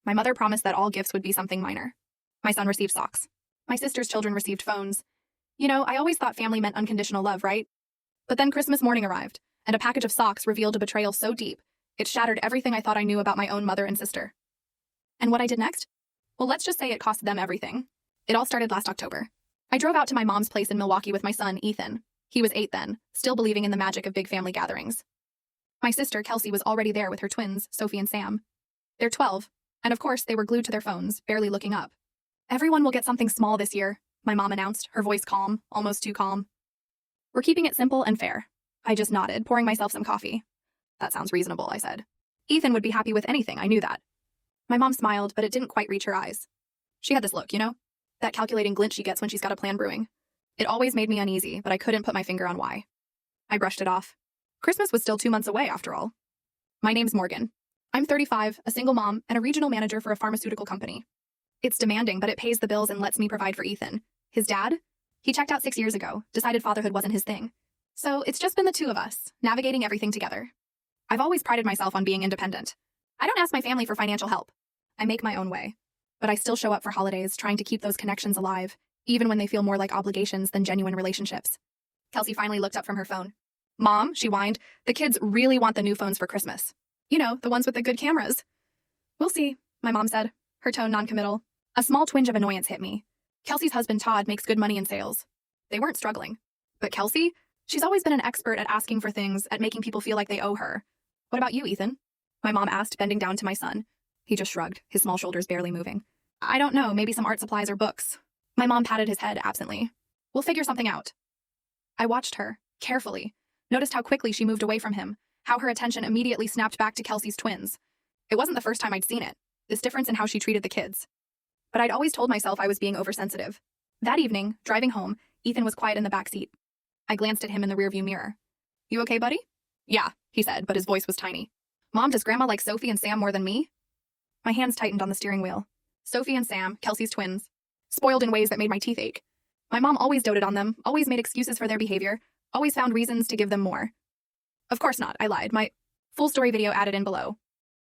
My mother promised that all gifts would be something minor. My son received socks. My sister's children received phones. You know, I always thought family meant unconditional love, right? But then Christmas morning arrived, and a package of socks revealed a betrayal so deep, it shattered everything I thought I knew about my own mother and sister. And what I did next? Well, let's just say it cost them everything. It all started last October. I drove out to my mom's place in Milwaukee with my son, Ethan. He was 8 then, still believing in the magic of big family gatherings. My sister, Kelsey, was already there with her twins, Sophie and Sam. They're 12, and of course they were glued to their phones, barely looking up. Everyone will get something small this year, my mom announced, her voice calm, almost too calm. We're keeping it simple and fair. I just nodded, pouring myself some coffee. That sounds reasonable, I said. Ethan would be happy with anything, I knew that. My mom smiled, but it didn't quite reach her eyes. She had this look, you know? That calculating glint she gets when she's got a plan brewing. It always made me uneasy, but I couldn't put my finger on why. I brushed it off. Christmas was still 2 months away, after all. My name's Morgan. I'm 35, a single mom, and a regional manager for a pharmaceutical company. It's demanding, but it pays the bills and lets me provide for Ethan. His dad? He checked out 6 years ago, decided fatherhood wasn't his thing. So it's just been the two of us, navigating everything together. I've always prided myself on being independent. I don't ask my family for financial help. I make my own way. But I still show up for holidays, trying to keep those connections alive, even when they feel more like obligations than genuine relationships. Kelsey finally looked up from her phone. Mom, she whined, the kids really want the new phones for Christmas. You know, the ones with the good cameras. We'll see, my mom said, her tone noncommittal. A small twinge of annoyance hit me. Kelsey's husband, Todd, makes good money in sales. They weren't struggling. But Kelsey? She's always been an expert at asking for things, at making people feel like they owe her. What about you, Ethan? My mom asked, bending down to my son. He just shrugged, his small shoulders barely moving. I don't know, maybe some art supplies or books. My mom patted his head absently. We'll figure something out. I watched her, carefully, noticed how quickly she moved away from him, how her attention immediately snapped back to Kelsey's twins. It wasn't the first time I'd seen it, this difference in how she treated the kids. But I'd always told myself I was being oversensitive. That evening, driving home, Ethan was quiet in the back seat. I glanced at him in the rearview mirror. You okay, buddy? Yeah, he said, but his voice was tiny. Mom, does Grandma like Sophie and Sam more than me? My hands tightened on the steering wheel. Sophie and Sam, Kelsey's twins, spoiled in ways that made my teeth ache. My mom always doted on them, always made excuses for their behavior, always found reasons to give them more. Of course not, I lied. My full story video added in below.